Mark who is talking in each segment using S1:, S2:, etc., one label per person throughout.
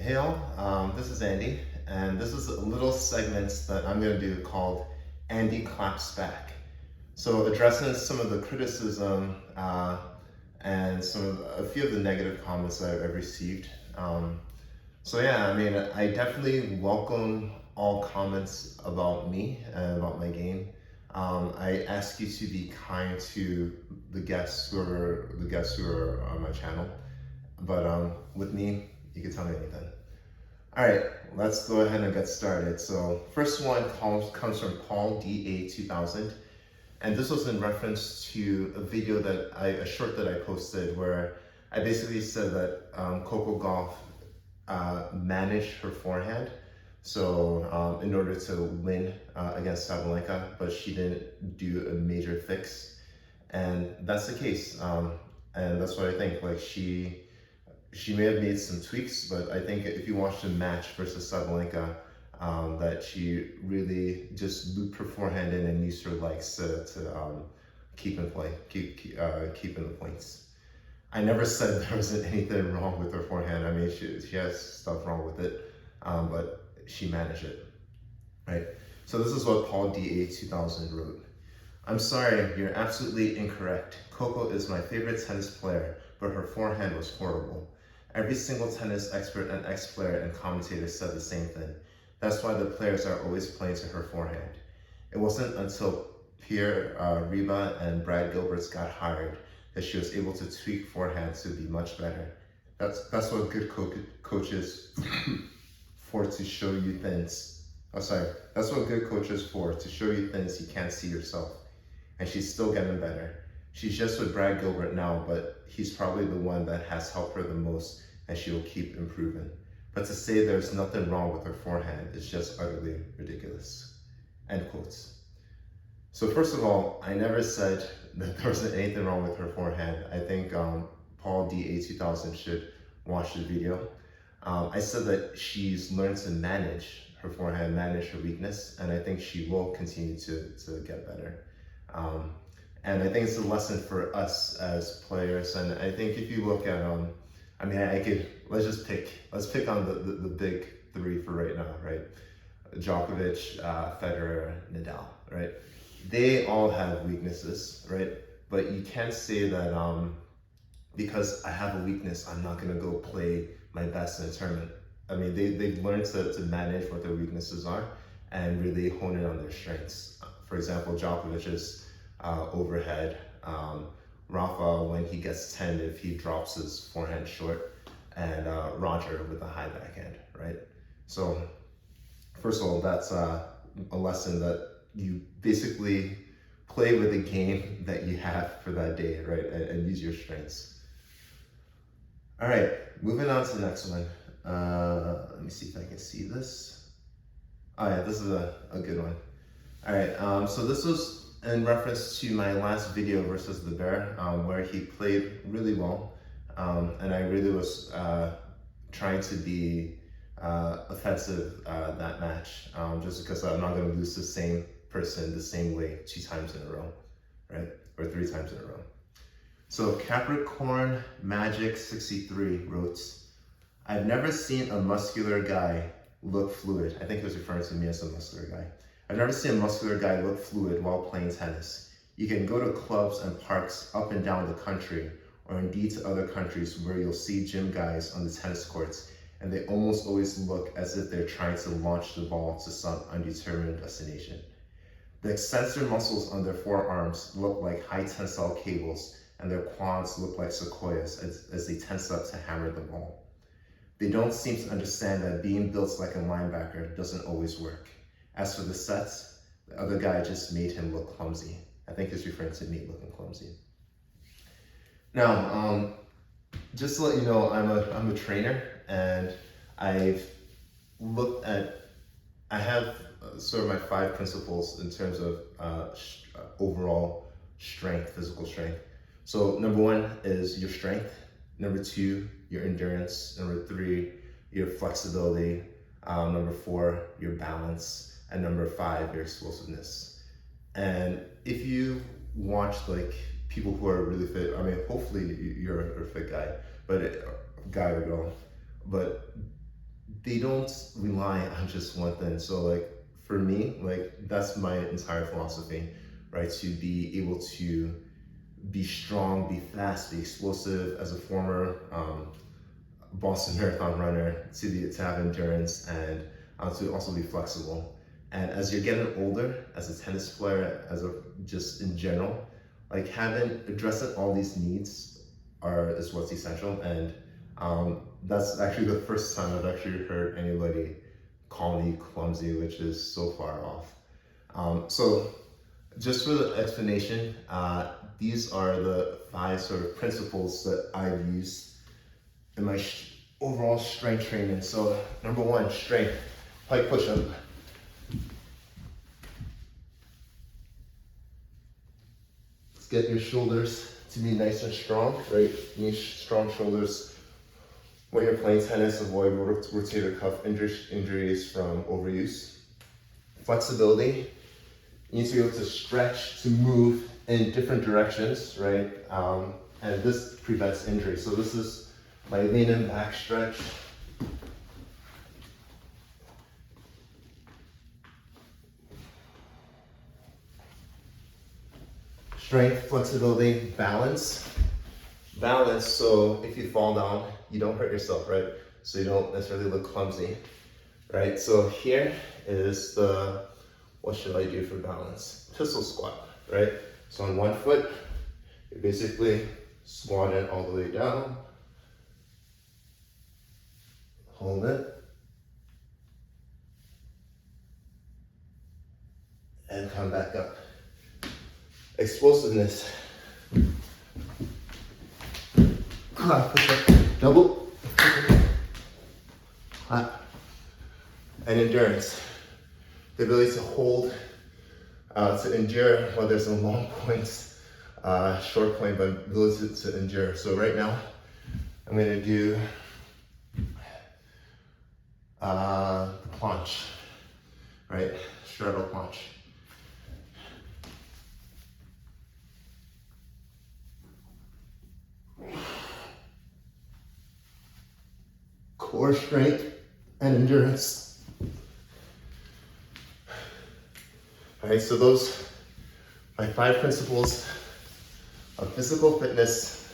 S1: Hey all, this is Andy, and this is a little segment that I'm going to do called Andy Claps Back. So addressing some of the criticism and a few of the negative comments that I've received. So yeah, I mean, I definitely welcome all comments about me and about my game. I ask you to be kind to the guests who are on my channel, but with me, you can tell me anything. All right, let's go ahead and get started. So first one comes from Paul DA 2000, and this was in reference to a short that I posted where I basically said that Coco Gauff managed her forehand, so in order to win against Sabalenka, but she didn't do a major fix, and that's the case, and that's what I think. Like she may have made some tweaks, but I think if you watch the match versus Sabalenka, that she really just looped her forehand in and used her legs to keep in play, keep in the points. I never said there wasn't anything wrong with her forehand. I mean, she has stuff wrong with it, but she managed it, right? So this is what Paul DA 2000 wrote. I'm sorry, you're absolutely incorrect. Coco is my favorite tennis player, but her forehand was horrible. Every single tennis expert and ex-player and commentator said the same thing. That's why the players are always playing to her forehand. It wasn't until Pierre Riba and Brad Gilberts got hired that she was able to tweak forehand to be much better. That's what good coaches for, to show you things. That's what good coaches for, to show you things you can't see yourself. And she's still getting better. She's just with Brad Gilbert now, but he's probably the one that has helped her the most, and she will keep improving. But to say there's nothing wrong with her forehand is just utterly ridiculous. End quotes. So first of all, I never said that there wasn't anything wrong with her forehand. I think Paul DA 2000 should watch the video. I said that she's learned to manage her forehand, manage her weakness, and I think she will continue to get better. And I think it's a lesson for us as players. And I think if you look at, I mean, let's pick on the big three for right now, right? Djokovic, Federer, Nadal, right? They all have weaknesses, right? But you can't say that because I have a weakness, I'm not gonna go play my best in a tournament. I mean, they've learned to manage what their weaknesses are and really hone in on their strengths. For example, Djokovic's overhead, Rafa when he gets 10 if he drops his forehand short, and Roger with the high backhand, right? So first of all, that's a lesson that you basically play with the game that you have for that day, right? And use your strengths. All right, moving on to the next one. Let me see if I can see this. Oh yeah, this is a good one. All right, so this was in reference to my last video versus the Bear, where he played really well, and I really was trying to be offensive that match, just because I'm not going to lose the same person the same way 2 times in a row, right? Or 3 times in a row. So Capricorn Magic 63 wrote, I've never seen a muscular guy look fluid. I think he was referring to me as a muscular guy. I've never seen a muscular guy look fluid while playing tennis. You can go to clubs and parks up and down the country, or indeed to other countries where you'll see gym guys on the tennis courts, and they almost always look as if they're trying to launch the ball to some undetermined destination. The extensor muscles on their forearms look like high tensile cables, and their quads look like sequoias as they tense up to hammer the ball. They don't seem to understand that being built like a linebacker doesn't always work. As for the sets, the other guy just made him look clumsy. I think he's referring to me looking clumsy. Now, just to let you know, I'm a trainer, and I have sort of my 5 principles in terms of overall strength, physical strength. So number 1 is your strength. Number 2, your endurance. Number 3, your flexibility. Number 4, your balance. And number 5, your explosiveness. And if you watch like people who are really fit, I mean, hopefully you're a fit guy, but guy or girl, but they don't rely on just one thing. So like for me, like that's my entire philosophy, right? To be able to be strong, be fast, be explosive. As a former Boston Marathon runner, to have endurance and to also be flexible. And as you're getting older, as a tennis player, just in general, like addressing all these needs is what's essential. And that's actually the first time I've actually heard anybody call me clumsy, which is so far off. So just for the explanation, these are the 5 sort of principles that I've used in my overall strength training. So number 1, strength, pike push-up. Let's get your shoulders to be nice and strong, right? You need strong shoulders. When you're playing tennis, avoid rotator cuff injuries from overuse. Flexibility, you need to be able to stretch, to move in different directions, right? And this prevents injury. So this is my lean and back stretch. Strength, flexibility, balance. Balance, so if you fall down, you don't hurt yourself, right? So you don't necessarily look clumsy, right? So here is what should I do for balance? Pistol squat, right? So on one foot, you're basically squatting all the way down. Hold it. And come back up. Explosiveness. Clap, push up, double, clap. And endurance. The ability to hold, to endure, whether it's in long points, short point, but ability to endure. So right now, I'm gonna do the planche, right? Straddle planche. Core strength and endurance. All right, so those are my 5 principles of physical fitness,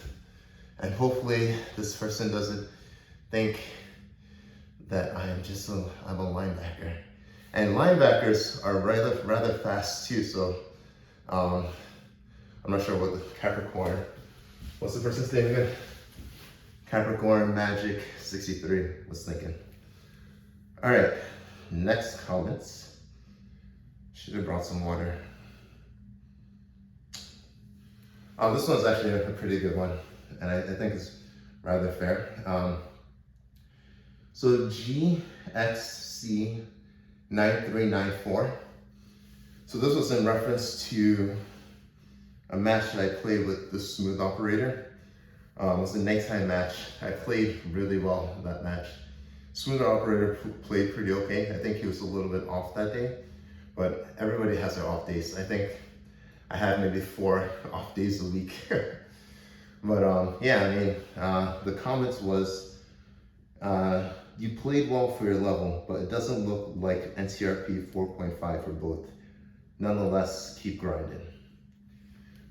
S1: and hopefully this person doesn't think that I'm a linebacker. And linebackers are rather fast too, so I'm not sure what the Capricorn, what's the person's name again? Capricorn Magic 63 was thinking. All right, next comments. Should have brought some water. This one's actually a pretty good one, and I think it's rather fair. So GXC9394. So this was in reference to a match that I played with the smooth operator. It was a nighttime match. I played really well in that match. Smooth operator played pretty okay. I think he was a little bit off that day, but everybody has their off days. I think I had maybe 4 off days a week. But yeah, I mean, the comments was, you played well for your level, but it doesn't look like NCRP 4.5 for both. Nonetheless, keep grinding.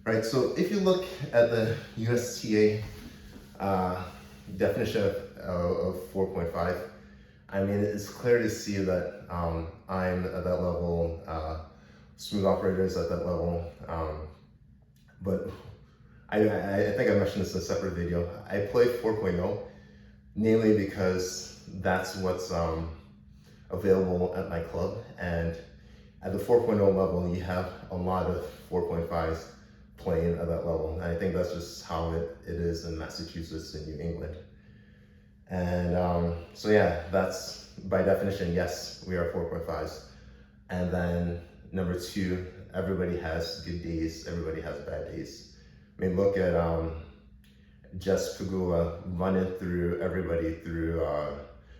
S1: Right, so if you look at the USTA definition of 4.5, I mean, it's clear to see that I'm at that level, smooth operators at that level, but I think I mentioned this in a separate video. I play 4.0, mainly because that's what's available at my club, and at the 4.0 level, you have a lot of 4.5s playing at that level. And I think that's just how it is in Massachusetts and New England. And so yeah, that's by definition, yes, we are 4.5s. And then number 2, everybody has good days, everybody has bad days. I mean, look at Jess Pagula running through everybody through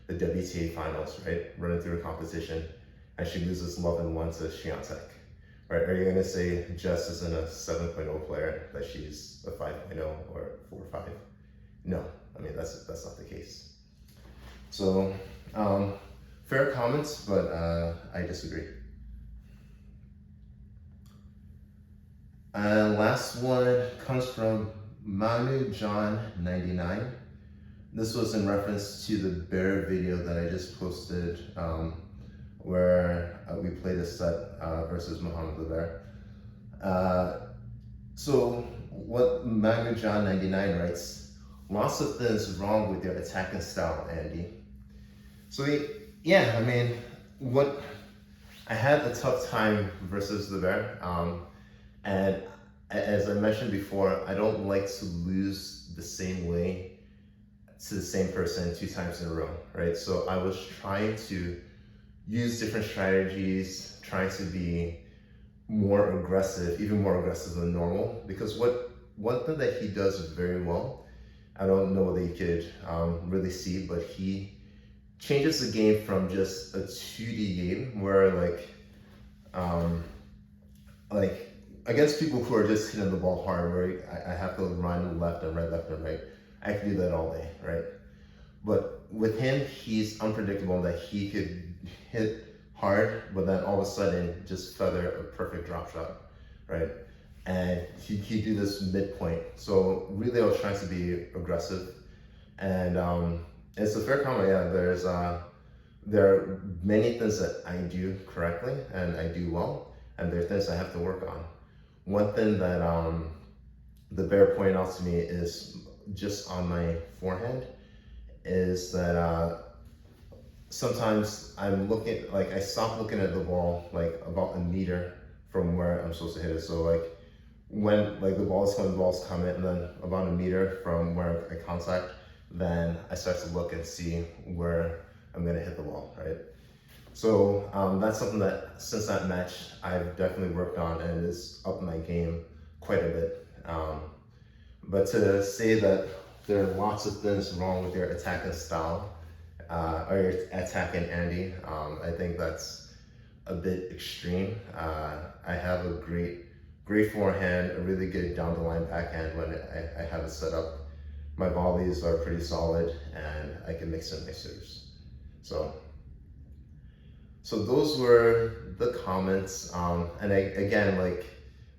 S1: the WTA finals, right? Running through a competition, and she loses love and 1 to Swiatek. Right, are you gonna say Jess isn't a 7.0 player, that she's a 5.0 or 4.5? No, I mean, that's not the case. So Fair comments, but I disagree. Last one comes from Manu John 99. This was in reference to the bear video that I just posted, where we played a set versus Muhammad the Bear. So what Manu John 99 writes, lots of things wrong with your attacking style, Andy. So yeah, I mean, I had a tough time versus the bear, and as I mentioned before, I don't like to lose the same way to the same person 2 times in a row, right? So I was trying to use different strategies, trying to be more aggressive, even more aggressive than normal, because one thing that he does very well, I don't know whether you could really see, but he changes the game from just a 2D game where like against people who are just hitting the ball hard, where I have to run left and right. I can do that all day, right? But with him, he's unpredictable that he could hit hard, but then all of a sudden just feather a perfect drop shot, right? And he'd do this midpoint. So really I was trying to be aggressive. And it's a fair comment, yeah, there are many things that I do correctly and I do well, and there are things I have to work on. One thing that the bear pointed out to me is just on my forehand, is that sometimes I stop looking at the ball like about a meter from where I'm supposed to hit it. So like when the ball's coming, and then about a meter from where I contact, then I start to look and see where I'm gonna hit the ball, right? So that's something that since that match I've definitely worked on and is up my game quite a bit. But to say that there are lots of things wrong with your attacking style or your attacking Andy, I think that's a bit extreme. I have a great forehand, a really good down the line backhand when I have it set up. My volleys are pretty solid and I can mix in my serves. So those were the comments, and again,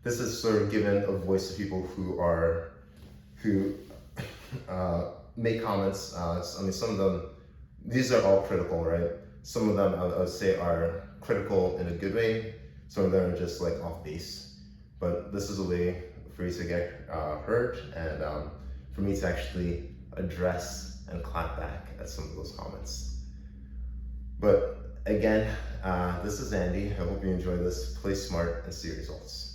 S1: this is sort of giving a voice to people who make comments. I mean, some of them, these are all critical, right? Some of them I would say are critical in a good way. Some of them are just like off base. But this is a way for you to get heard, and for me to actually address and clap back at some of those comments. But again, this is Andy. I hope you enjoy this. Play smart and see results.